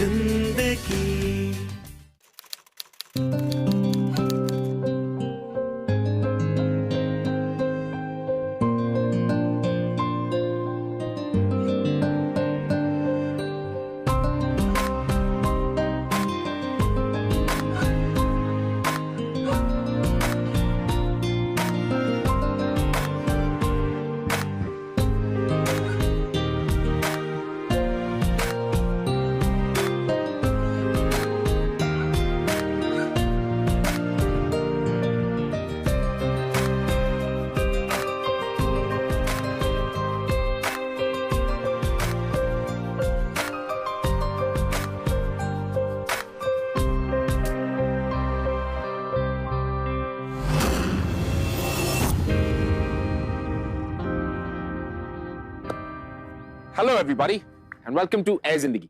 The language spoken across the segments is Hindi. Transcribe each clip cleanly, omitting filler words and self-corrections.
जिंदगी। Hello everybody and welcome to Air Zindagi.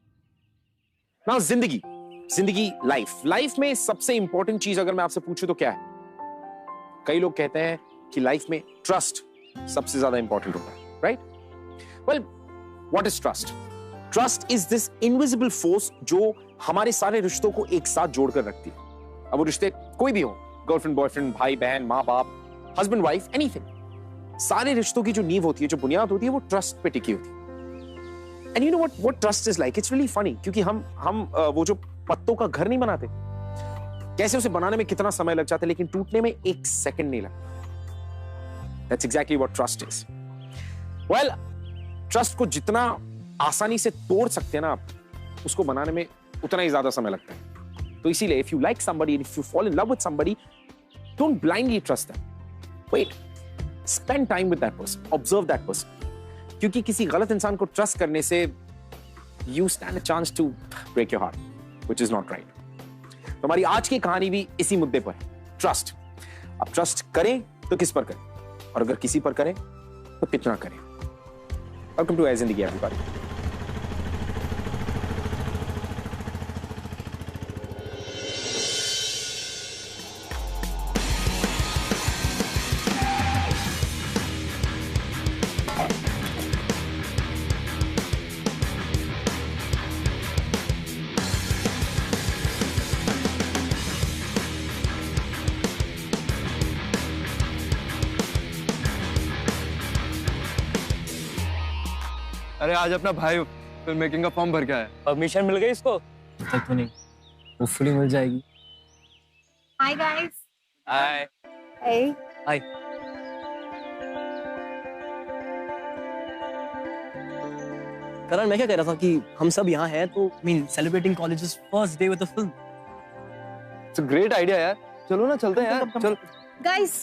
Now जिंदगी लाइफ में सबसे इंपॉर्टेंट चीज अगर मैं आपसे पूछूं तो क्या है? कई लोग कहते हैं कि लाइफ में ट्रस्ट सबसे ज्यादा इंपॉर्टेंट होता है, right? Well, what is trust? Trust is this invisible force जो हमारे सारे रिश्तों को एक साथ जोड़कर रखती है। अब वो रिश्ते कोई भी हो, गर्लफ्रेंड बॉयफ्रेंड, भाई बहन, माँ बाप, हस्बैंड वाइफ, एनीथिंग, सारे रिश्तों की जो नींव होती है, जो बुनियाद होती है, वो ट्रस्ट पे टिकी होती है। And you know what trust is like? It's really funny क्योंकि हम वो जो पत्तों का घर नहीं बनाते, कैसे उसे बनाने में कितना समय लग जाता है, लेकिन टूटने में 1 सेकंड नहीं लगता। That's exactly what trust is. Well, trust को जितना आसानी से तोड़ सकते हैं ना आप, उसको बनाने में उतना ही ज्यादा समय लगता है। तो इसीलिए if you like somebody and if you fall in love with somebody, don't blindly trust them. Wait, spend time with that person, observe that person. क्योंकि किसी गलत इंसान को ट्रस्ट करने से you stand a chance to break your heart, which is not right. तो हमारी आज की कहानी भी इसी मुद्दे पर है, ट्रस्ट। अब ट्रस्ट करें तो किस पर करें, और अगर किसी पर करें तो कितना करें। वेलकम टू एयर जिंदगी एवरीबॉडी। अरे आज अपना भाई फिल्म मेकिंग का फॉर्म भर के आया। परमिशन मिल गई इसको? तक तो नहीं, होपफुली मिल जाएगी। Hi guys. हाय। Hey. हाय। करण, मैं क्या कह रहा था कि हम सब यहाँ हैं तो mean celebrating colleges first day with the film. It's a great idea यार, चलो ना, चलते हैं यार, चल। गाइस,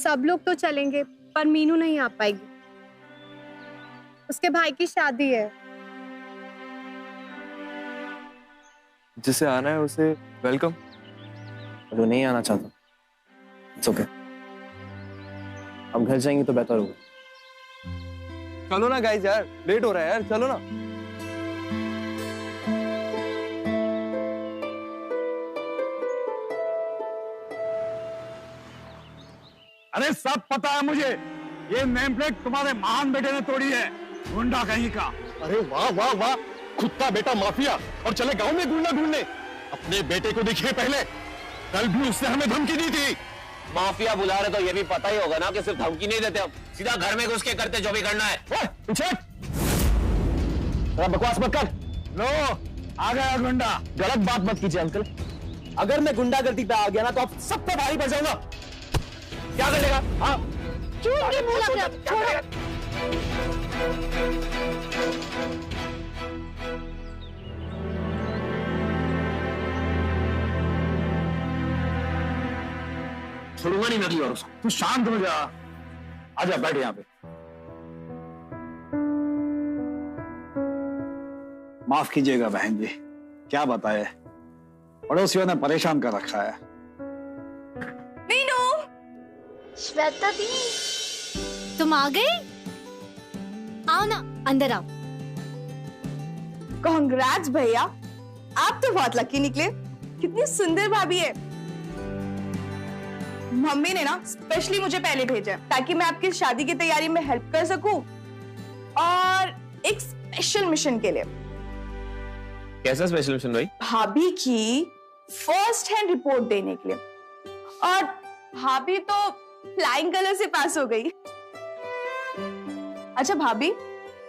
सब लोग तो चलेंगे पर मीनू नहीं आ पाएगी, उसके भाई की शादी है। जिसे आना है उसे वेलकम। जो नहीं आना चाहता, इट्स ओके। अब घर जाएंगे तो बेहतर होगा। चलो ना गाइस यार, लेट हो रहा है यार, चलो ना। अरे सब पता है मुझे, ये नेम प्लेट तुम्हारे महान बेटे ने तोड़ी है, गुंडा कहीं का। अरे वाह वाह वाह, खुद का बेटा माफिया और चले गांव में गुंडा ढूंढने। अपने बेटे को देखिए पहले, कल भी उसने हमें धमकी दी थी। माफिया बुला रहे तो ये भी पता ही होगा ना कि सिर्फ धमकी नहीं देते, हम सीधा घर में घुस के करते जो भी करना है। पीछे बकवास मत कर। लो आ गया गुंडा। गलत बात मत कीजिए अंकल, अगर मैं गुंडागर्दी पे आ गया ना तो आप सब पे भारी पड़ जाऊंगा। क्या करेगा? हाँ, छोड़ूंगा नहीं मैं अगली बार उसको। तू शांत हो जा, आजा बैठ यहाँ पे। माफ कीजिएगा बहन जी, क्या बताए, पड़ोसियों ने परेशान कर रखा है। मीनू, श्वेता दी, तुम आ गई? आओ ना, अंदर आओ। कांग्रेट्स भैया, आप तो बहुत लकी निकले। कितनी सुंदर भाभी है। मम्मी ने ना स्पेशली मुझे पहले भेजा है ताकि मैं आपकी शादी की तैयारी में हेल्प कर सकूं, और एक स्पेशल मिशन के लिए। कैसा स्पेशल मिशन भाई? भाभी की फर्स्ट हैंड रिपोर्ट देने के लिए, और भाभी तो फ्लाइंग कलर से पास हो गई। अच्छा भाभी,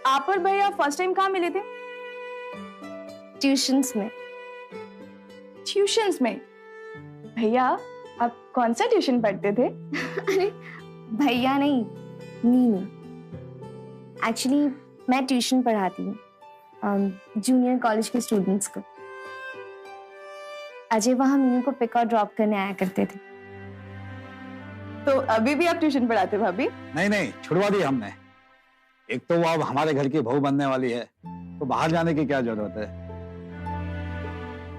आप और भैया फर्स्ट टाइम कहाँ मिले थे? ट्यूशंस में। ट्यूशंस में? भैया आप कौन सा ट्यूशन पढ़ते थे? अरे भैया नहीं, मीनू। एक्चुअली मैं ट्यूशन पढ़ाती हूँ जूनियर कॉलेज के स्टूडेंट्स को। अजय वहाँ मीनू को पिक और ड्रॉप करने आया करते थे। तो अभी भी आप ट्यूशन पढ़ाते भाभी? नहीं, छुड़वा दी हमने। एक तो वो अब हमारे घर की बहू बनने वाली है, तो बाहर जाने की क्या जरूरत है।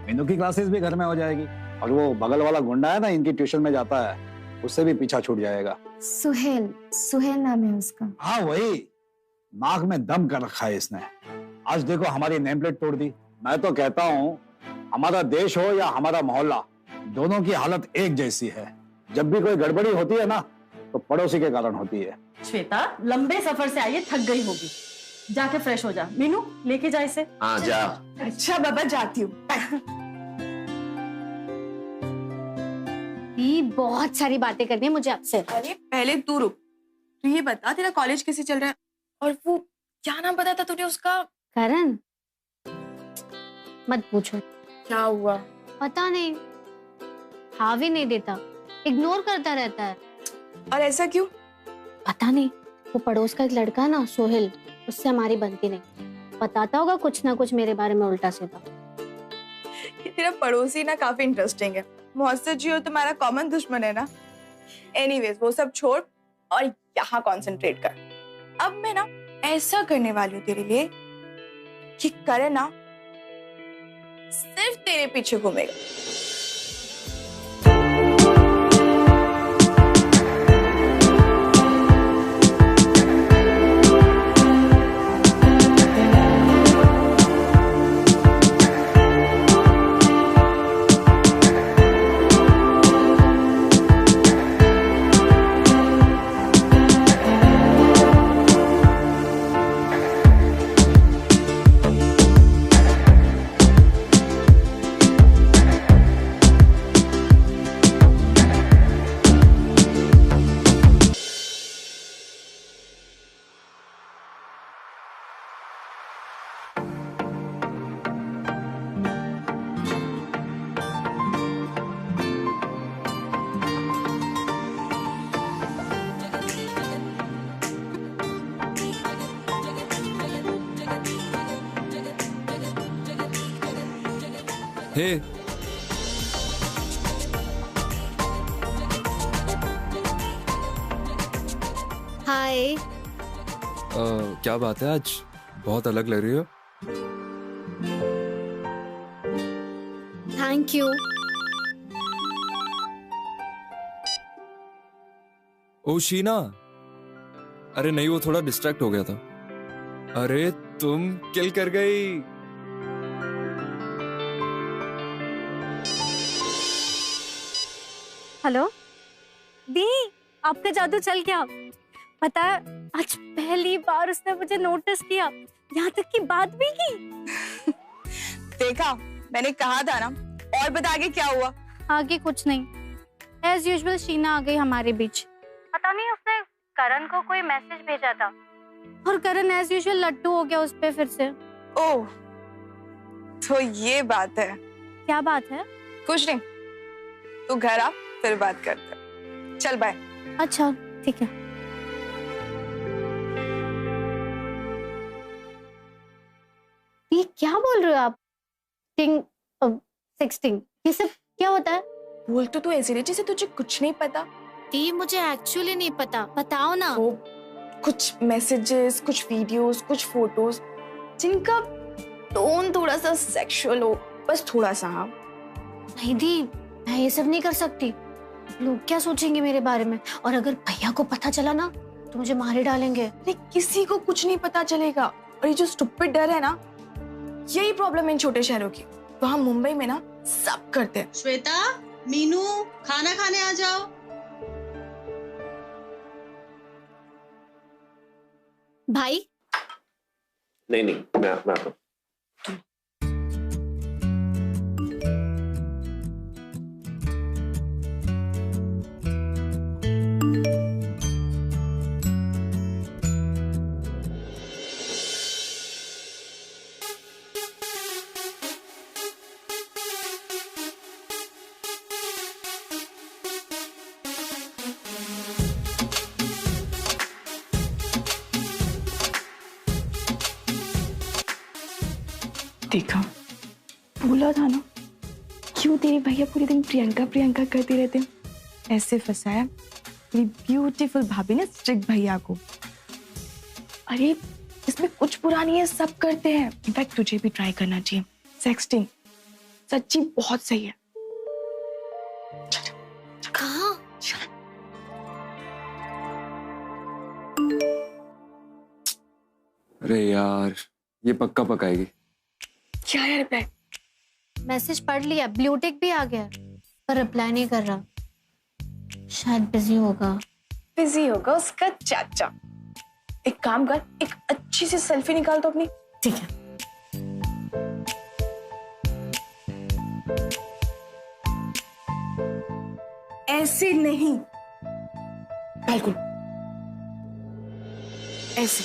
मीनू की क्लासेस भी घर में हो जाएगी, और वो बगल वाला गुंडा है ना, इनकी ट्यूशन में जाता है, उससे भी पीछा छूट जाएगा। सुहेल नाम है उसका। हाँ वही, नाक में दम कर रखा है इसने। आज देखो हमारी नेम प्लेट तोड़ दी। मैं तो कहता हूँ हमारा देश हो या हमारा मोहल्ला, दोनों की हालत एक जैसी है। जब भी कोई गड़बड़ी होती है ना, तो पड़ोसी के कारण होती है। श्वेता लंबे सफर से आई है, थक गई होगी, जाके फ्रेश हो जा। मीनू लेके जा इसे। हाँ जा। अच्छा बाबा, जाती हूँ। बहुत सारी बातें करनी है मुझे आपसे। अरे पहले तू रुक, तू ये बता तेरा कॉलेज कैसे चल रहा है, और वो क्या नाम बताया था तूने उसका? करण। मत पूछो। क्या हुआ? पता नहीं, हावी नहीं देता, इग्नोर करता रहता है। और ऐसा क्यों? पता नहीं, वो पड़ोस का एक लड़का है ना सोहेल, उससे हमारी बनती नहीं। बताता होगा कुछ ना कुछ मेरे बारे में उल्टा सीधा। तेरा पड़ोसी ना काफी इंटरेस्टिंग है। मोहस्सिद जी हो तुम्हारा कॉमन दुश्मन है ना। एनीवेज वो सब छोड़ और यहाँ कॉन्सेंट्रेट कर। अब मैं ना ऐसा करने वाली हूँ तेरे लिए कि करण ना सिर्फ तेरे पीछे घूमेगा। हे हाय। क्या बात है, आज बहुत अलग लग रही हो। Thank you. ओ शीना, अरे नहीं, वो थोड़ा डिस्ट्रैक्ट हो गया था। अरे तुम किल कर गई। हेलो दी, आपका जादू चल गया। पता है, आज पहली बार उसने मुझे नोटिस किया, यहाँ तक की बात भी की। देखा, मैंने कहा था ना। और बता आगे क्या हुआ? आगे कुछ नहीं, एज यूजुअल शीना आ गई हमारे बीच। पता नहीं उसने करण को कोई मैसेज भेजा था, और करण एज यूजुअल लट्टू हो गया उस पे फिर से। ओह, तो ये बात है। क्या बात है? कुछ नहीं, तू घर आ, फिर बात करते हैं। चल बाय। अच्छा ठीक है। ये क्या बोल रहे हो आप? सेक्सटिंग, ये सब क्या होता है? बोल तो तू ऐसे जैसे तुझे कुछ नहीं पता। दी मुझे एक्चुअली नहीं पता, बताओ ना। वो कुछ मैसेजेस, कुछ वीडियोस, कुछ फोटोज जिनका टोन थोड़ा सा सेक्सुअल हो, बस थोड़ा सा। हाँ नहीं दी, मैं ये सब नहीं कर सकती। लोग क्या सोचेंगे मेरे बारे में, और अगर भैया को पता चला ना तो मुझे मारे डालेंगे। अरे किसी को कुछ नहीं पता चलेगा, और ये जो स्टूपिड डर है ना, यही प्रॉब्लम है इन छोटे शहरों की। तो हम मुंबई में ना सब करते हैं। श्वेता, मीनू, खाना खाने आ जाओ। भाई नहीं मैं आता हूं। देखा, बोला था ना, क्यों तेरे भैया पूरे दिन प्रियंका प्रियंका करते रहते हैं? ऐसे फंसाया मेरी ब्यूटीफुल भाभी ने स्ट्रिक्ट भैया को। अरे इसमें कुछ बुरा नहीं है, सब करते हैं। इनफैक्ट तुझे भी ट्राई करना चाहिए। सेक्सटिंग सच्ची बहुत सही है। कहाँ? अरे यार, ये पक्का पकाएगी। क्या है रिप्लाई? मैसेज पढ़ लिया, ब्लूटिक भी आ गया, पर रिप्लाई नहीं कर रहा। शायद बिजी होगा। बिजी होगा उसका चाचा। एक काम कर, एक अच्छी सी सेल्फी निकाल तो अपनी। ठीक है। ऐसे नहीं, बिल्कुल ऐसे।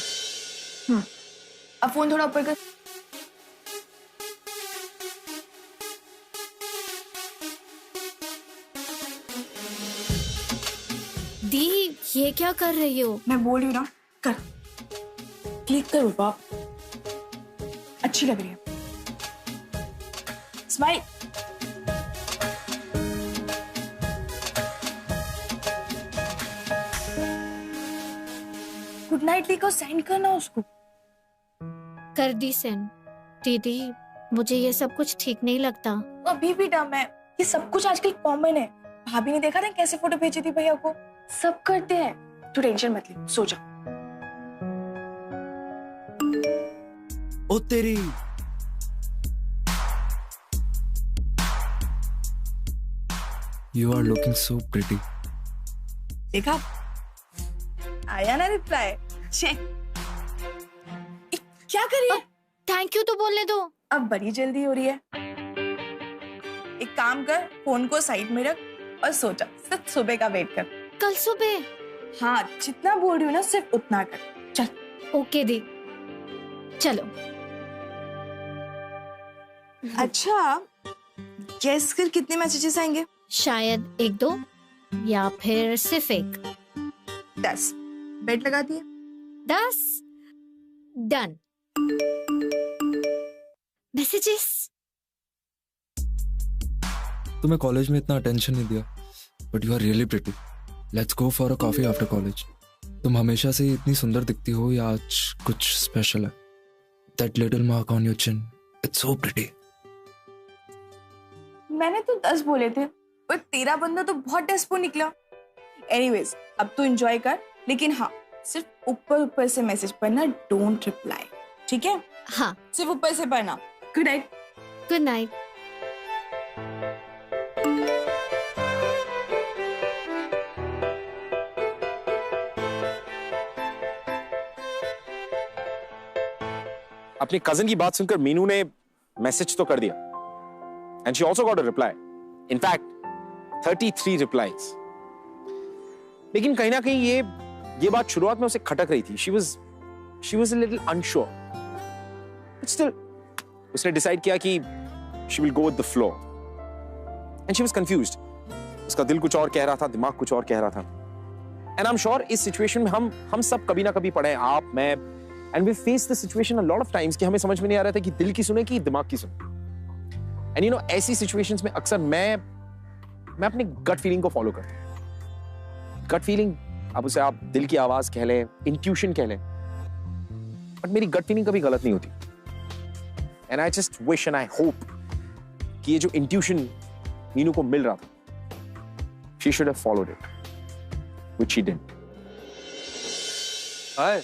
अब फोन थोड़ा ऊपर कर। दी, ये क्या कर रही हो? मैं बोल रही हूँ ना, कर, क्लिक कर बाबा। अच्छी लग रही है। स्माइल। गुड नाइट लिखो, सेंड करना उसको। कर दी सेंड। दीदी, मुझे ये सब कुछ ठीक नहीं लगता। अभी भी डम है। ये सब कुछ आजकल कॉमन है। भाभी ने देखा था कैसे फोटो भेजी थी भैया को। सब करते हैं। तू टेंशन मत ले, सो जा। ओ तेरी, you are looking so pretty. देखा, आया ना रिप्लाई। चेक। क्या करिए? थैंक यू तो बोलने दो। अब बड़ी जल्दी हो रही है। एक काम कर, फोन को साइड में रख और सो जा। सिर्फ सुबह का वेट कर। कल सुबह? हाँ, जितना बोल रही हूँ ना सिर्फ उतना कर। चल। ओके दी, चलो। अच्छा, गेस कर कितने मैसेजेस आएंगे? शायद 1-2 या फिर सिर्फ 1। 10। बेट लगा दिए। 10 डन। मैसेजेस। तुम्हें कॉलेज में इतना अटेंशन नहीं दिया, but you are really pretty. Let's go for a coffee after college. तुम हमेशा से इतनी सुंदर दिखती हो या आज कुछ स्पेशल है? That little mark on your chin, it's so pretty. मैंने तो 10 बोले थे, पर तेरा बंदा तो बहुत डेस्पो निकला। एनीवेज, अब तू एंजॉय कर, लेकिन हाँ, सिर्फ ऊपर ऊपर से मैसेज पढ़ना, डोंट रिप्लाई, ठीक है? हाँ, सिर्फ ऊपर से पढ़ना। Good night. Good night. अपनी कजन की बात सुनकर मीनू ने मैसेज तो कर दिया, and she also got a reply. In fact 33 replies. लेकिन कहीं ना कहीं ये बात शुरुआत में उसे खटक रही थी। She was a little unsure, but still उसने डिसाइड किया कि she will go with the flow, and she was confused. उसका दिल कुछ और कह रहा था, दिमाग कुछ और कह रहा था। एंड आई एम श्योर इस सिचुएशन में हम सब कभी ना कभी पड़े हैं, आप, मैं, and we face the situation a lot of times कि हमें समझ में नहीं आ रहा था कि दिल की सुने कि दिमाग की सुने। एंड यू नो, ऐसी सिचुएशंस में अक्सर मैं अपनी गट फीलिंग को फॉलो करता हूं। गट फीलिंग, अब उसे आप दिल की आवाज कह लें, इंट्यूशन कह लें, बट मेरी गट फीलिंग कभी गलत नहीं होती। And I just wish and I hope कि ये जो इंट्यूशन मीनू को मिल रहा था, she should have followed it, which she didn't. Hi.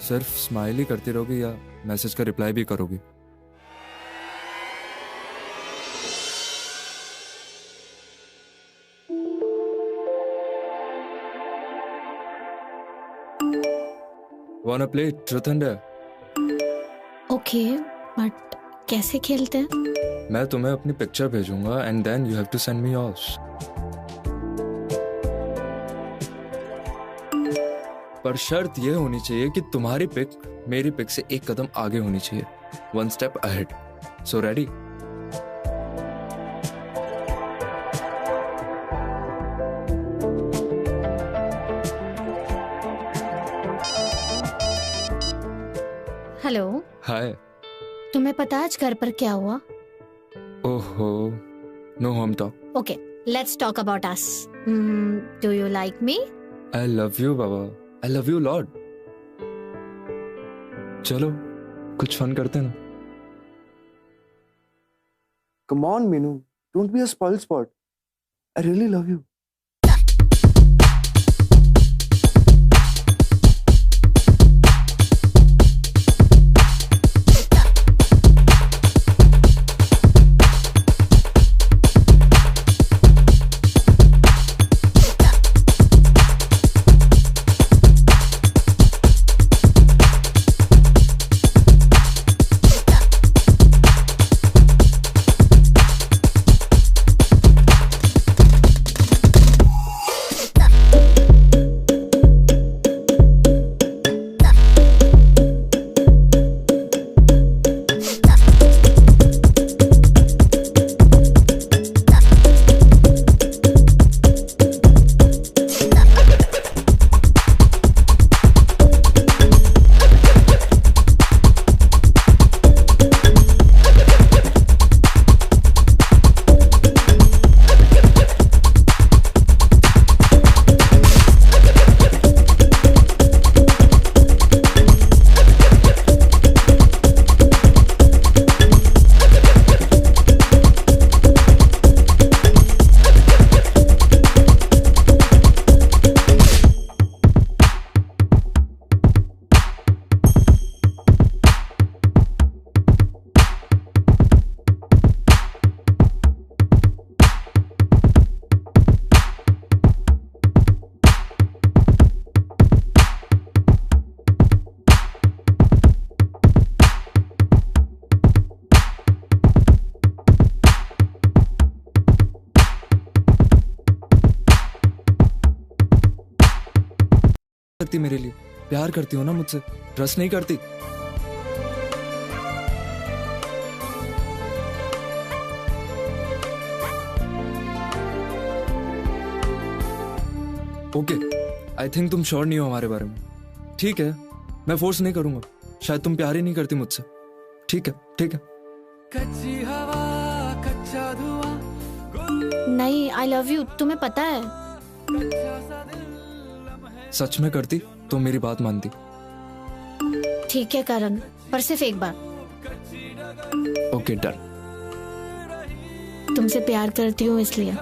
सिर्फ स्माइल ही करती रहोगी या मैसेज का रिप्लाई भी करोगी? Wanna play Truth and Dare? Okay, but कैसे खेलते हैं? मैं तुम्हें अपनी पिक्चर भेजूंगा and then you have to send me yours. पर शर्त यह होनी चाहिए कि तुम्हारी पिक मेरी पिक से एक कदम आगे होनी चाहिए, one step ahead. So ready? Hello, hi. तुम्हें पता है आज घर पर क्या हुआ? ओहो, no home talk. Okay, let's talk about us. Do you like me? I love you बाबा, आई लव यू लॉर्ड। चलो कुछ फन करते हैं ना। Come on, Minu. Don't be a spoiled sport. I really love you. करती मेरे लिए, प्यार करती हो ना मुझसे, ट्रस्ट नहीं करती? ओके, आई थिंक तुम श्योर नहीं हो हमारे बारे में। ठीक है, मैं फोर्स नहीं करूंगा, शायद तुम प्यार ही नहीं करती मुझसे। ठीक है, ठीक है। कच्ची हवा, कच्चा धुआं। नहीं, आई लव यू, तुम्हें पता है। सच में करती तो मेरी बात मानती। ठीक है करण, पर सिर्फ एक बार। Okay done. तुमसे प्यार करती हूँ इसलिए।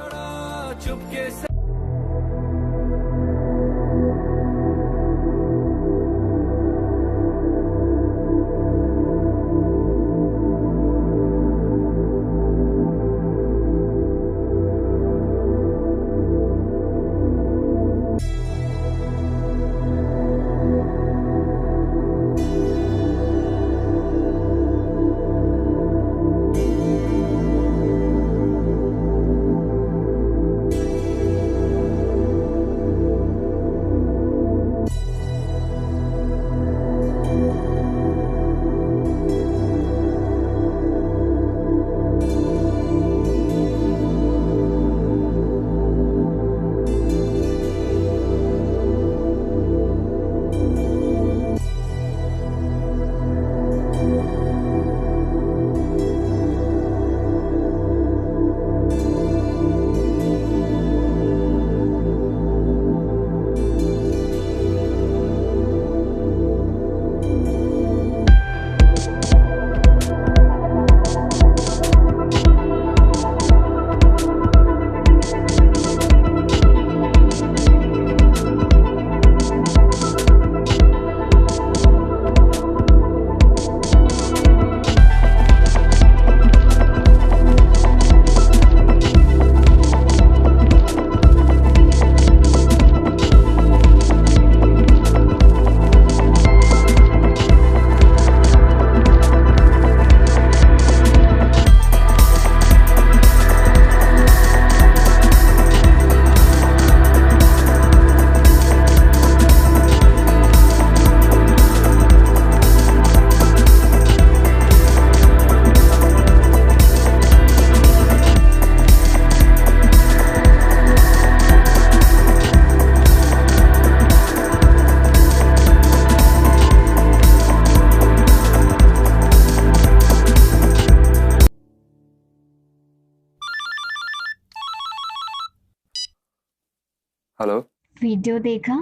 वीडियो देखा?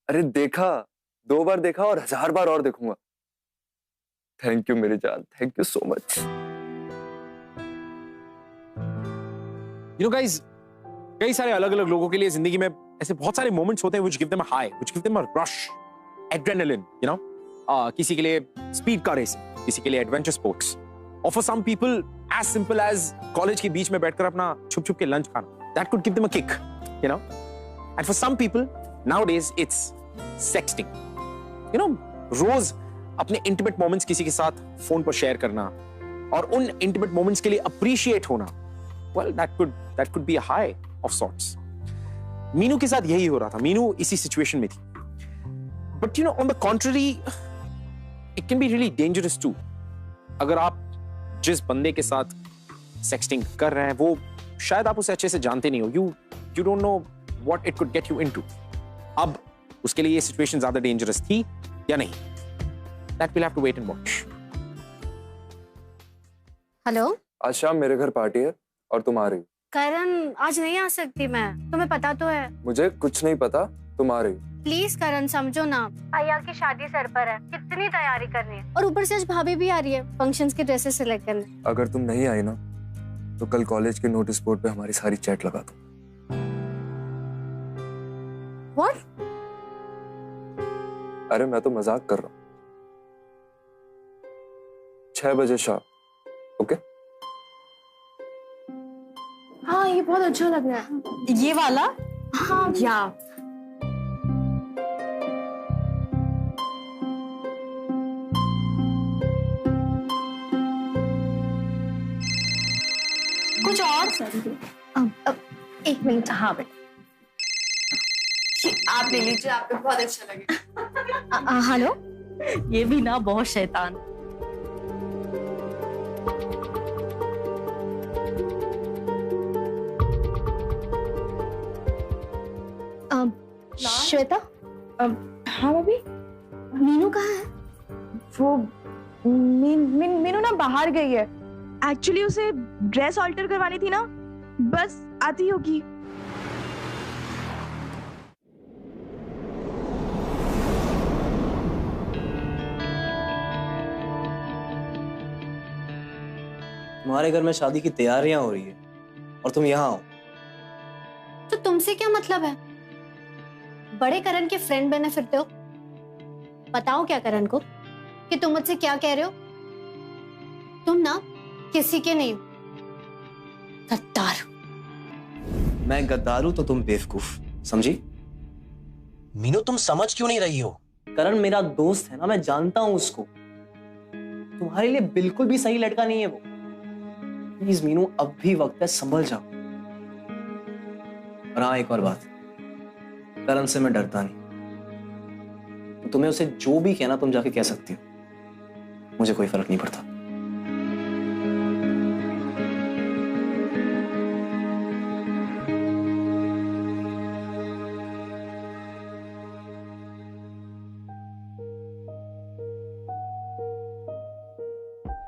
अरे देखा, 2 बार देखा और 1000 बार और देखूंगा। थैंक यू मेरी जान, thank you so much. You know guys, कई सारे अलग अलग लोगों के लिए जिंदगी में ऐसे बहुत सारे मोमेंट्स होते हैं which give them a high, which give them a rush, adrenaline, you know? किसी के लिए स्पीड कार रेसिंग, किसी के लिए एडवेंचर स्पोर्ट्स, और for some people as simple as college के बीच में बैठकर अपना छुप छुप के लंच खाना, that could give them a kick, you know? And for some people nowadays it's sexting, you know? रोज अपने इंटीमेट मोमेंट्स किसी के साथ फोन पर शेयर करना और उन इंटीमेट मोमेंट्स के लिए अप्रिशिएट होना, well that could be a high of sorts. Meenu के साथ यही हो रहा था, मीनू इसी सिचुएशन में थी. But you know, on the contrary, it can be really dangerous too. अगर आप जिस बंदे के साथ सेक्सटिंग कर रहे हैं वो शायद आप उसे अच्छे से जानते नहीं हो, you don't know what it could get you into. अब उसके लिए ये सिचुएशन ज्यादा डेंजरस थी या नहीं, that we'll have to wait and watch. Hello, आज शाम मेरे घर पार्टी है और तुम आ रही। करण आज नहीं आ सकती मैं, तुम्हें पता तो है। मुझे कुछ नहीं पता, तुम आ रही। प्लीज करण समझो ना, भैया की शादी सर पर है, कितनी तैयारी करनी है, और ऊपर से आज भाभी भी आ रही है फंक्शंस के ड्रेसेस सिलेक्ट करने। अगर तुम नहीं आई ना तो कल कॉलेज के नोटिस बोर्ड पे हमारी सारी चैट लगा दो। What? अरे मैं तो मजाक कर रहा हूँ। 6 बजे शाम, ओके? हाँ ये बहुत अच्छा लग रहा है। ये वाला? हाँ या कुछ और? एक मिनट। हाँ बेटा आप ले लीजिए, आपको बहुत अच्छा लगेगा। हेलो, ये भी ना बहुत शैतान। श्वेता, हाँ भाभी, मीनू कहाँ है? वो मीनू ना बाहर गई है। एक्चुअली उसे ड्रेस ऑल्टर करवानी थी ना, बस आती होगी। तुम्हारे घर में शादी की तैयारियां हो रही है और तुम यहाँ हो। तो तुमसे क्या मतलब है? बड़े करण के फ्रेंड बने फिरते हो। बताओ क्या करण को कि तुम मुझसे क्या कह रहे हो? तुम ना किसी के नहीं हो, गद्दार। मैं गद्दार हूं तो तुम बेवकूफ, समझी? मीनू तुम समझ क्यों नहीं रही हो? करण मेरा दोस्त है ना, मैं जानता हूं उसको। तुम्हारे लिए बिल्कुल भी सही लड़का नहीं है वो। प्लीज मीनू, अब भी वक्त है, संभल जाओ। और हाँ, एक और बात, करण से मैं डरता नहीं, तो तुम्हें उसे जो भी कहना तुम जाके कह सकती हो, मुझे कोई फर्क नहीं पड़ता।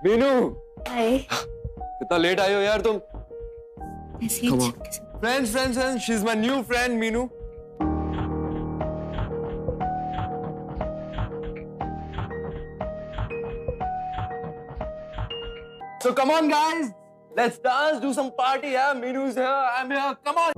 मीनू, हाय। कितना लेट आए हो यार तुम? Come on. Friends, she's my new friend, Meenu. So come on, guys, let's dance, do some party. Yeah, Meenu's here, I'm here. Come on.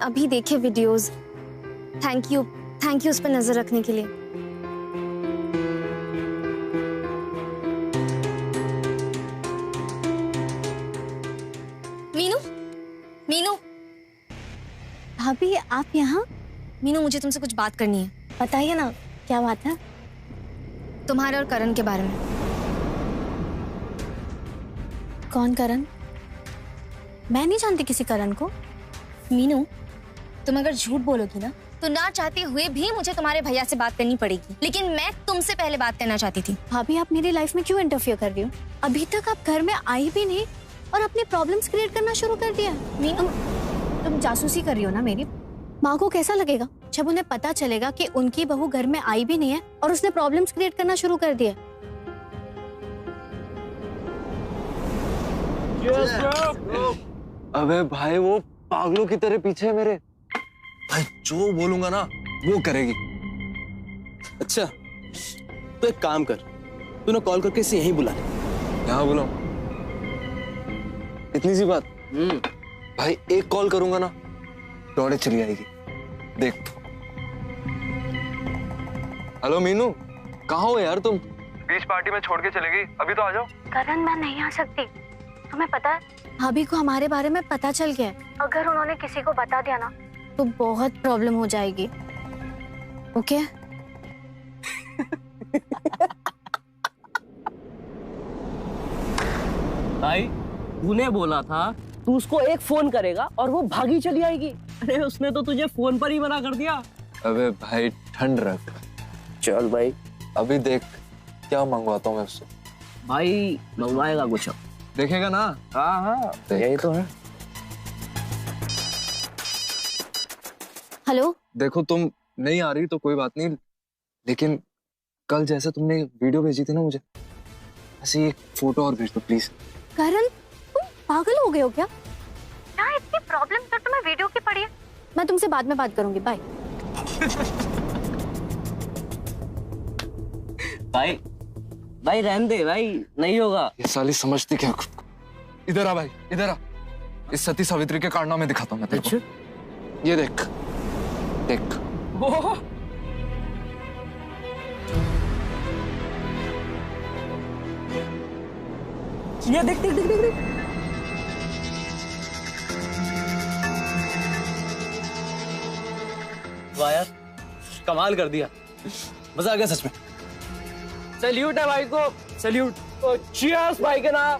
अभी देखे वीडियोस। थैंक यू उस पर नजर रखने के लिए। मीनू भाभी, आप यहाँ? मीनू, मुझे तुमसे कुछ बात करनी है। बताइए ना, क्या बात है? तुम्हारे और करण के बारे में। कौन करण? मैं नहीं जानती किसी करण को। मीनू, तुम अगर झूठ बोलोगी ना तो ना चाहते हुए भी मुझे तुम्हारे भैया से बात करनी पड़ेगी, लेकिन मैं तुमसे पहले बात करना चाहती थी। भाभी, आप मेरी लाइफ में क्यों इंटरफियर कर रही हो? अभी तक आप घर में आई भी नहीं और अपने प्रॉब्लम्स क्रिएट करना शुरू कर दिया। मीनू, तुम जासूसी कर रही हो ना मेरी। माँ को कैसा लगेगा जब उन्हें पता चलेगा कि उनकी बहू घर में आई भी नहीं है और उसने प्रॉब्लम्स क्रिएट करना शुरू कर दिया। अबे भाई, वो पागलों की तरह पीछे है मेरे। भाई जो बोलूंगा ना वो करेगी। अच्छा तो एक काम कर, तूने कॉल करके इसे यहीं बुला ले। यहाँ बुलाऊं? इतनी सी बात? भाई एक कॉल करूंगा ना दौड़े चली आएगी, देख। हेलो मीनू, कहाँ हो यार तुम? बीच पार्टी में छोड़ के चले गई, अभी तो आ जाओ। करण, मैं नहीं आ सकती। तुम्हें पता है भाभी को हमारे बारे में पता चल गया है। अगर उन्होंने किसी को बता दिया ना तो बहुत प्रॉब्लम हो जाएगी। ओके? भाई, तूने बोला था तू उसको एक फोन करेगा और वो भागी चली आएगी। अरे उसने तो तुझे फोन पर ही मना कर दिया। अबे भाई ठंड रख। चल भाई, अभी देख क्या मंगवाता हूँ मैं उससे। भाई मंगवाएगा कुछ? देखेगा ना? हाँ, यही तो है। हेलो, देखो तुम नहीं आ रही तो कोई बात नहीं, लेकिन कल जैसे तुमने वीडियो भेजी थी ना मुझे, ऐसे एक फोटो और भेज दो प्लीज। करण, तुम पागल हो गए हो क्या? क्या इतनी प्रॉब्लम तो तुम्हें वीडियो की पड़ी है? मैं तुमसे बाद में बात करूंगी, बाय। भाई रहने दे भाई, नहीं होगा। ये साली समझती क्या खुद को? इधर आ भाई, इधर आ। इस सती सावित्री के कारनामे दिखाता हूँ मैं तेरे को। ये देख देख। ये देख देख देख देख, देख। वाह यार, कमाल कर दिया, मजा आ गया सच में। सैल्यूट है भाई को, सैल्यूट। चीयर्स भाई के नाम।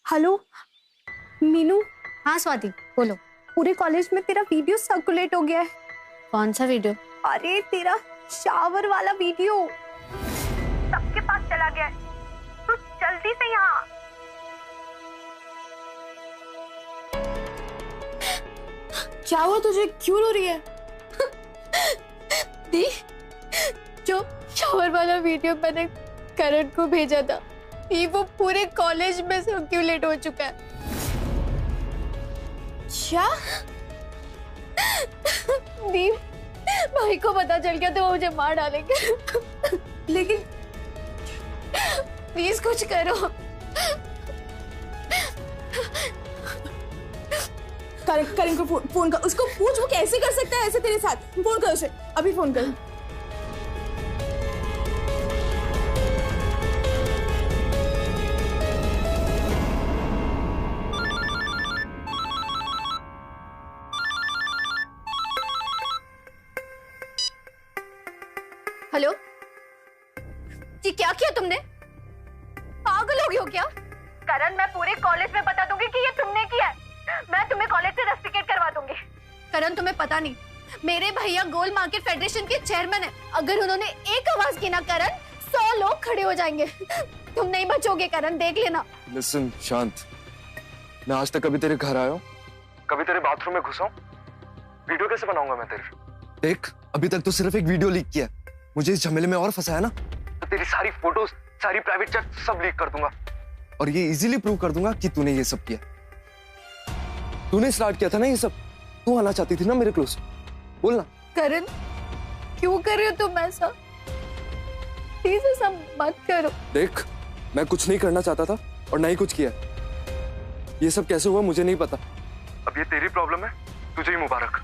हेलो मीनू। हाँ स्वाति, बोलो। पूरे कॉलेज में तेरा वीडियो सर्कुलेट हो गया है। कौन सा वीडियो? अरे तेरा शावर वाला वीडियो सबके पास चला गया है। तू जल्दी से यहाँ। क्या हुआ तुझे, क्यों रो रही है? दी, जो शावर वाला वीडियो मैंने करण को भेजा था, वो पूरे कॉलेज में सर्कुलेट हो चुका है। क्या? दी, भाई को पता चल गया तो वो मुझे मार डालेंगे। लेकिन प्लीज कुछ करो। करण को फोन कर, उसको पूछ वो कैसे कर सकता है ऐसे तेरे साथ। फोन कर उसे, अभी फोन कर। हेलो जी, क्या किया तुमने? पागल हो गई हो क्या? करण, मैं पूरे कॉलेज में बता दूंगी कि ये तुमने किया है। मैं तुम्हें कॉलेज से रस्टिकेट करवा दूंगी। करण, तुम्हें पता नहीं, मेरे भैया गोल्ड मार्केट फेडरेशन के चेयरमैन है। अगर उन्होंने एक आवाज की ना करण, 100 लोग खड़े हो जाएंगे। तुम नहीं बचोगे करण, देख लेना। लिसन शांत, मैं आज तक कभी तेरे घर आया हूँ, कभी तेरे बाथरूम में घुसा हूँ? वीडियो कैसे बनाऊंगा मैं तेरे? देख, अभी तक तो सिर्फ एक वीडियो लीक किया, मुझे इस झमेले में और फंसाया ना, तो तेरी सारी फोटोज, सारी प्राइवेट चैट सब लीक कर दूंगा और ये इजीली प्रूव कर दूंगा कि तूने ये सब किया। तूने स्टार्ट किया था ना ये सब, तू आना चाहती थी ना मेरे क्लोज, बोलना। करण, क्यों कर रहे हो तुम ऐसा? प्लीज ऐसा मत करो। देख, मैं कुछ नहीं करना चाहता था और ना ही कुछ किया। ये सब कैसे हुआ मुझे नहीं पता, अब ये तेरी प्रॉब्लम है, तुझे ही मुबारक।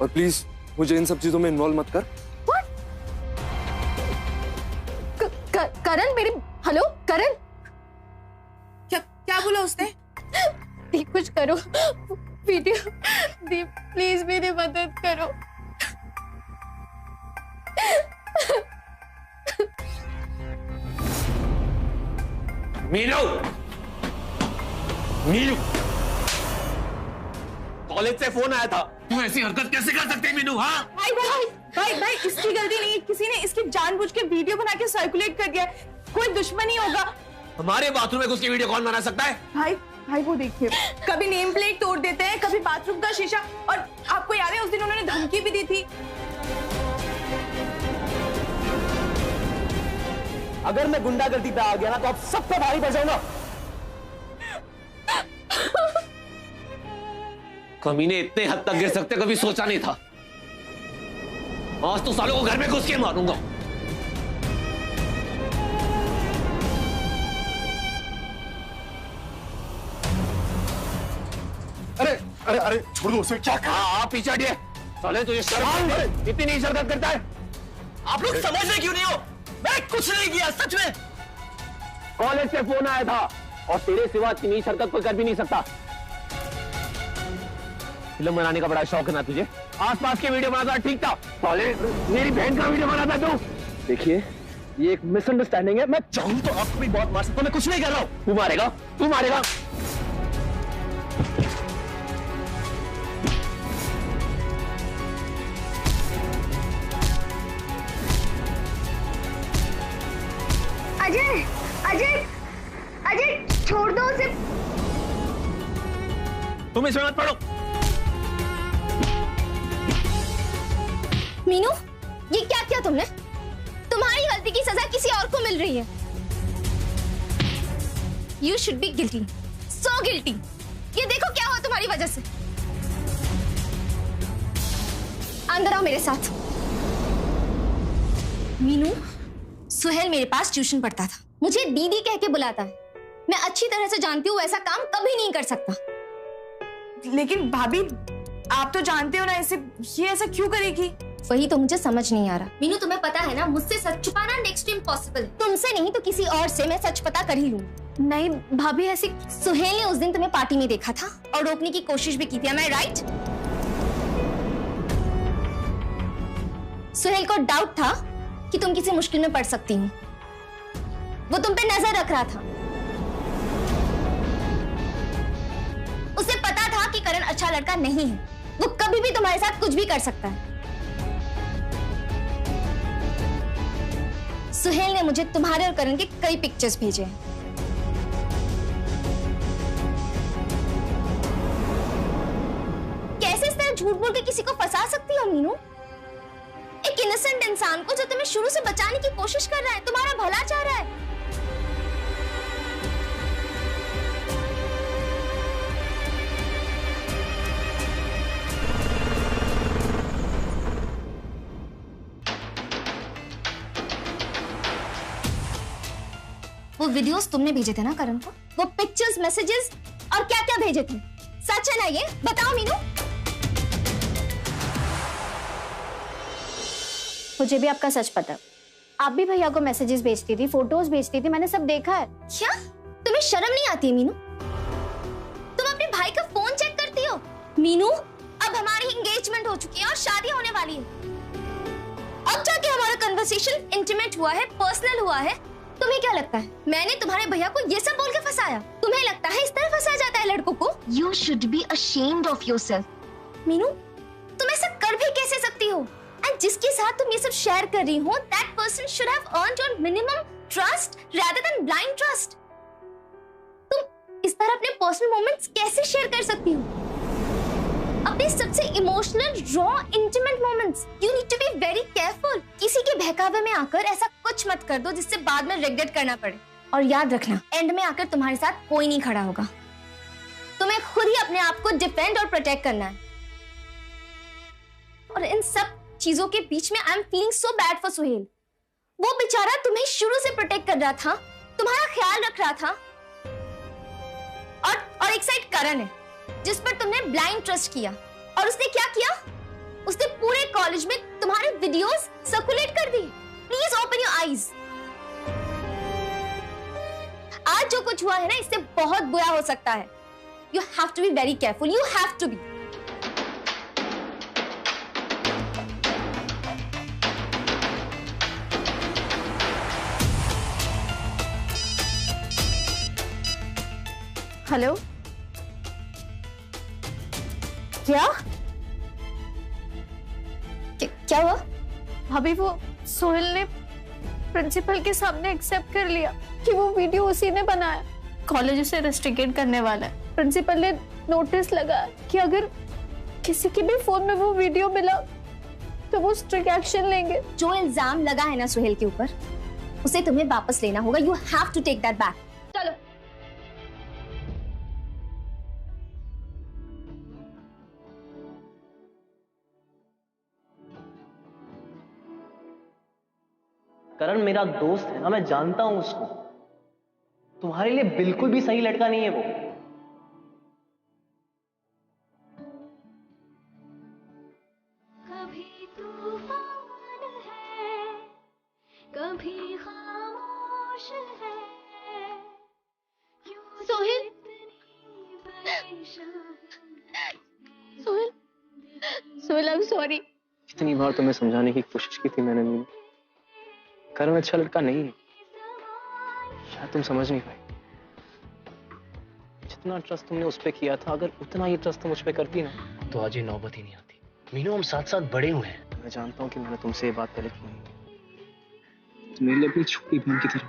और प्लीज मुझे इन सब चीजों में इन्वॉल्व मत कर। करण, मेरी हेलो करण, क्या बोला उसने? दीप कुछ करो, वीडियो, दीप प्लीज मेरी मदद करो। मीनू, मीनू, कॉलेज से फोन आया था, तू ऐसी हरकत कैसे कर सकती है मीनू? हाँ भाई भाई भाई भाई, इसकी गलती नहीं है, किसी ने इसकी जानबूझ के वीडियो बना के सर्कुलेट कर दिया, कोई दुश्मनी होगा। हमारे बाथरूम में घुस के वीडियो कौन बना सकता है? भाई भाई वो देखिए, कभी नेम प्लेट तोड़ देते हैं, कभी बाथरूम का शीशा, और आपको याद है उस दिन उन्होंने धमकी भी दी थी। अगर मैं गुंडागर्दी पे आ गया ना तो आप सब पे भारी पड़ जाऊंगा। कमीने इतने हद तक गिर सकते कभी सोचा नहीं था। आज तो सालों को घर में घुस के मारूंगा। अरे अरे अरे छोड़ दो उसे, क्या कहा? आप पीछे हटिए साले, तुझे शर्म इतनी नहीं शर्म करता है? आप लोग समझते क्यों नहीं हो? मैं कुछ नहीं किया सच में। कॉलेज से फोन आया था और तेरे सिवा इतनी नीच हरकत कोई कर भी नहीं सकता। फिल्म बनाने का बड़ा शौक है ना तुझे? आसपास के वीडियो बनाता ठीक था, साले मेरी बहन का वीडियो बनाता तू। देखिए, ये एक मिसअंडरस्टैंडिंग है, मैं चाहूं तो आपको भी बहुत मार सकता हूं, मैं कुछ नहीं कर रहा हूं। तू मारेगा, तू मारेगा। अजय, अजय, अजय छोड़ दो उसे। तुम इसमें मत पड़ो। मीनू, ये क्या किया तुमने? तुम्हारी गलती की सजा किसी और को मिल रही है। You should be guilty, so guilty। ये देखो क्या हुआ तुम्हारी वजह से। अंदर आओ मेरे साथ। मीनू, सुहेल मेरे पास ट्यूशन पढ़ता था, मुझे दीदी कह के बुलाता है। मैं अच्छी तरह से जानती हूँ ऐसा काम कभी नहीं कर सकता। लेकिन भाभी, आप तो जानते हो ना इसे, ये ऐसा क्यों करेगी? वही तो मुझे समझ नहीं आ रहा। मीनू, तुम्हें पता है ना, मुझसे सच छुपाना नेक्स्ट इम्पॉसिबल। तुमसे नहीं तो किसी और से मैं सच पता कर ही लूंगी। नहीं भाभी, ऐसी सुहेल ने उस दिन तुम्हें पार्टी में देखा था और रोकने की कोशिश भी की थी। Am I right? सुहेल को डाउट था कि तुम किसी मुश्किल में पड़ सकती हो। वो तुम पे नजर रख रहा था। उसे पता था कि करण अच्छा लड़का नहीं है, वो कभी भी तुम्हारे साथ कुछ भी कर सकता है। सुहेल ने मुझे तुम्हारे और करण के कई पिक्चर्स भेजे हैं। कैसे इस तरह झूठ बोल के किसी को फंसा सकती हो मीनू? एक इनोसेंट इंसान को जो तुम्हें शुरू से बचाने की कोशिश कर रहा है, तुम्हारा भला चाह रहा है। वो वीडियोस तुमने भेजे थे ना करण को? वो पिक्चर्स, मैसेजेस और क्या क्या भेजे थे? सच है ना ये? बताओ मीनू। मुझे भी आपका सच पता है। आप भी भैया को मैसेजेस भेजती थी, फोटोज भेजती थी, मैंने सब देखा है। क्या तुम्हें शर्म नहीं आती है मीनू? तुम अपने भाई का फोन चेक करती हो? मीनू, अब हमारी एंगेजमेंट हो चुकी है और शादी होने वाली है। अब जाके हमारा कन्वर्सेशन इंटीमेट हुआ है, पर्सनल हुआ है। तुम्हें क्या लगता है मैंने तुम्हारे भैया को ये सब बोल के फंसाया? तुम्हें लगता है इस तरह फंसा जाता है लड़कों को? You should be ashamed of yourself। Meenu, तुम ऐसा कर भी कैसे सकती हो? एंड जिसके साथ तुम ये सब शेयर कर रही हो, that person should have earned your minimum trust rather than blind trust. तुम इस तरह अपने पर्सनल मोमेंट्स कैसे शेयर कर सकती हो? अपने सबसे emotional, raw, intimate moments. You need to be very careful. किसी के बहकावे में आकर ऐसा कुछ मत कर दो जिससे बाद में रिग्रेट करना पड़े. और याद रखना, एंड में आकर तुम्हारे साथ कोई नहीं खड़ा होगा. तुम्हें खुद ही अपने आप को डिफेंड और प्रोटेक्ट करना है. और इन सब चीजों के बीच में I am feeling so bad for Suhail. वो बेचारा तुम्हें शुरू से प्रोटेक्ट कर रहा था, तुम्हारा ख्याल रख रहा था. और एक साइड करण है जिस पर तुमने ब्लाइंड ट्रस्ट किया. और उसने क्या किया? उसने पूरे कॉलेज में तुम्हारे वीडियोस सर्कुलेट कर दी. Please open your eyes. आज जो कुछ हुआ है ना, इससे बहुत बुरा हो सकता है. You have to be very careful. You have to be. Hello, क्या क्या हुआ? अभी वो सोहेल ने प्रिंसिपल के सामने एक्सेप्ट कर लिया कि वो वीडियो उसी ने बनाया. कॉलेज उसे रेस्ट्रिक्ट करने वाला है. प्रिंसिपल ने नोटिस लगा कि अगर किसी के भी फोन में वो वीडियो मिला तो वो स्ट्रिक्ट एक्शन लेंगे. जो इल्जाम लगा है ना सुहेल के ऊपर, उसे तुम्हें वापस लेना होगा. You have to take that back. चलो. करण मेरा दोस्त है ना, मैं जानता हूं उसको. तुम्हारे लिए बिल्कुल भी सही लड़का नहीं है वो. कभी तूफान है, कभी खामोश है. Sohail, Sohail, Sohail, I am sorry. कितनी बार तुम्हें समझाने की कोशिश की थी मैंने. मीनू, करण अच्छा लड़का नहीं है. शायद तुम समझ नहीं पाई. जितना ट्रस्ट तुमने उस पर किया था, अगर उतना ही ट्रस्ट तुम मुझ पे करती ना, तो आज ये नौबत ही नहीं आती. मीनू, हम साथ साथ बड़े हुए हैं. मैं जानता हूँ कि मैंने तुमसे ये बात पहले की नहीं. तुम मेरे लिए अपनी छोटी बहन की तरह.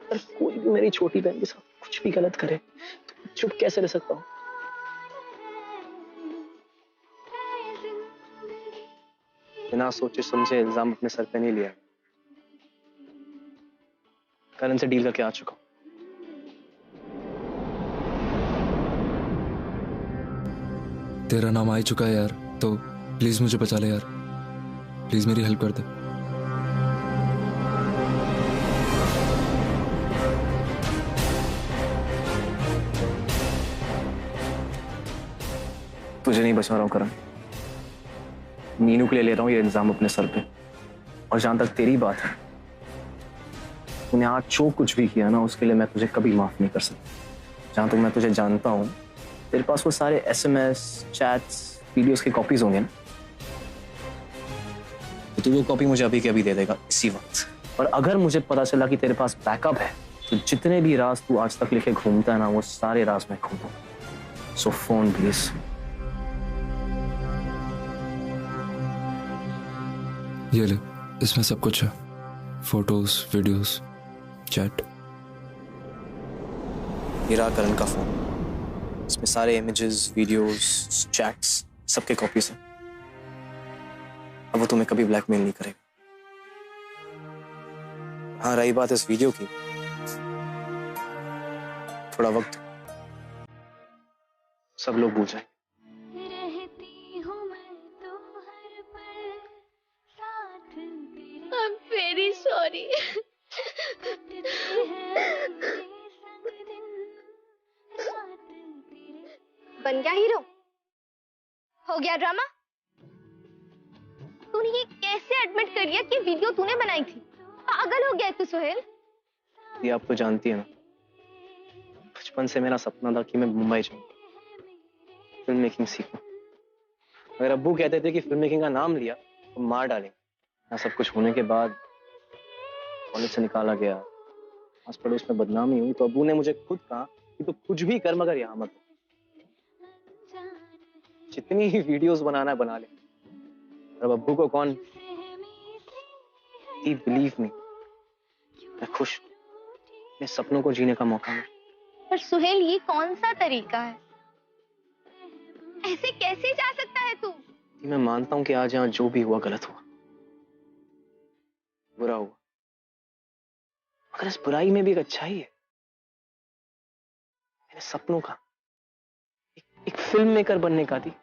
अगर कोई भी मेरी छोटी बहन के साथ कुछ भी गलत करे तो चुप कैसे रह सकता हूँ? बिना सोचे समझे इल्जाम अपने सर पे नहीं लिया. करण से डील करके आ चुका हूं. तेरा नाम आ ही चुका है यार, तो प्लीज मुझे बचा ले यार. प्लीज मेरी हेल्प कर दे. तुझे नहीं बचा रहा हूं करण. मीनू के लिए ले रहा हूं ये इल्जाम अपने सर पे. और जहां तक तेरी बात है, तूने आज जो कुछ भी किया ना, उसके लिए मैं तुझे कभी माफ नहीं कर सकता. जहां तक मैं तुझे जानता हूं, तेरे पास वो सारे SMS, चैट्स, वीडियोस की कॉपीज होंगे ना, तो तू वो कॉपी मुझे अभी के अभी दे देगा इसी वक्त. और अगर मुझे पता चला कि तेरे पास बैकअप है, तो जितने भी राज तू आज तक लेके घूमता है ना, वो सारे राज मैं खोलूंगा. सो फोन प्लीज. ये ले, इसमें सब कुछ है. Photos, videos, chat. मेरा करण का फोन. इसमें सारे इमेजेस, वीडियोस, चैट्स, सबके कॉपीज हैं. अब वो तुम्हें कभी ब्लैकमेल नहीं करेगा. हाँ, रही बात इस वीडियो की, थोड़ा वक्त, सब लोग भूल जाएंगे. I'm very sorry. बन गया हीरो? हो गया ड्रामा? तूने ये कैसे एडमिट कर लिया कि वीडियो तूने बनाई थी? पागल हो गया तू सोहेल. ये आप तो जानती है ना, बचपन से मेरा सपना था कि मैं मुंबई जाऊं, फिल्म मेकिंग सीखूं. अगर अब्बू कहते थे कि फिल्म मेकिंग का नाम लिया तो मार डालेंगे. ना सब कुछ होने के बाद कॉलेज से निकाला गया, आस पड़ोस में बदनामी हुई, तो अब्बू ने मुझे खुद कहा कि तू कुछ भी कर मगर यहाँ मत. जितनी ही वीडियोस बनाना है बना ले. अब अब्बू को कौन बिलीव नहीं, मैं खुश. अपने सपनों को जीने का मौका मिले। पर सुहेल, ये कौन सा तरीका है? ऐसे कैसे जा सकता है तू? मैं मानता हूं कि आज यहाँ जो भी हुआ गलत हुआ, बुरा हुआ, मगर इस बुराई में भी एक अच्छाई है। मेरे सपनों का एक फिल्म मेकर बनने का थी।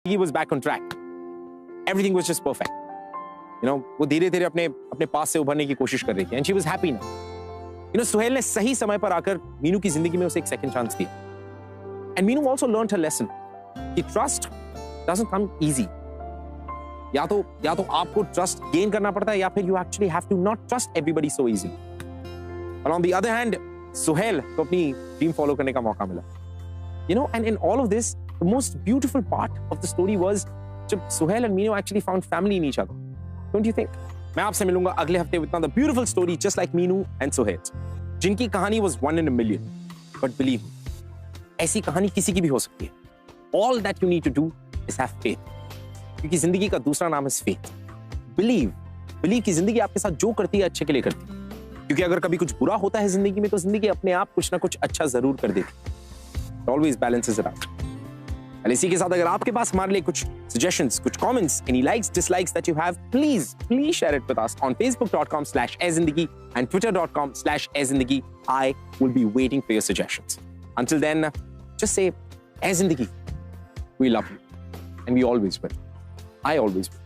He was back on track. Everything was just perfect. You know, वो धीरे-धीरे अपने पास से उभरने की कोशिश कर रही थी, and she was happy now. You know, Suhail ने सही समय पर आकर मीनू की जिंदगी में उसे एक second chance दिया. And Meenu also learned her lesson कि trust doesn't come easy. या तो आपको trust gain करना पड़ता है, या फिर you actually have to not trust everybody so easily. And on the other hand, Suhail को अपनी dream follow करने का मौका मिला. You know, and in all of this, the most beautiful part of the story was जब Suhail and Meenu actually found family in each other. Don't you think? मैं आपसे मिलूंगा अगले हफ्ते with another beautiful story just like Meenu and Suhail, जिनकी कहानी was 1 in a million. But believe me, ऐसी कहानी किसी की भी हो सकती है. All that you need to do is have faith. क्योंकि जिंदगी का दूसरा नाम है faith. Believe कि जिंदगी आपके साथ जो करती है अच्छे के लिए करती है. क्योंकि अगर कभी कुछ बुरा होता है जिंदगी में, तो जिंदगी अपने आप कुछ ना कुछ अच्छा जरूर कर देती है. It always balances it out. और इसी के साथ अगर आपके पास हमारे लिए कुछ suggestions, कुछ comments, any likes, dislikes that you have, please share it with us on facebook.com/aizindagi and twitter.com/aizindagi. I will be waiting for your suggestions. Until then, just say, Aizindagi, we love you. And we always will. I always will.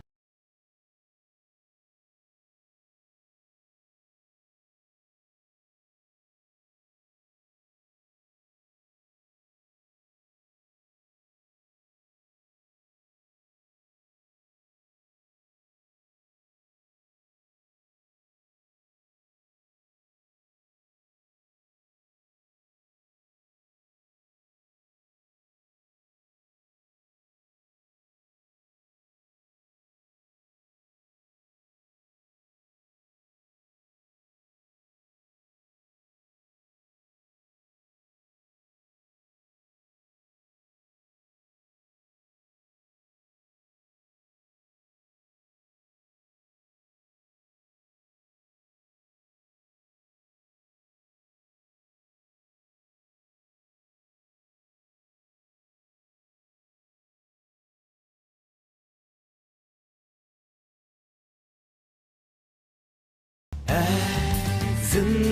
जिंदगी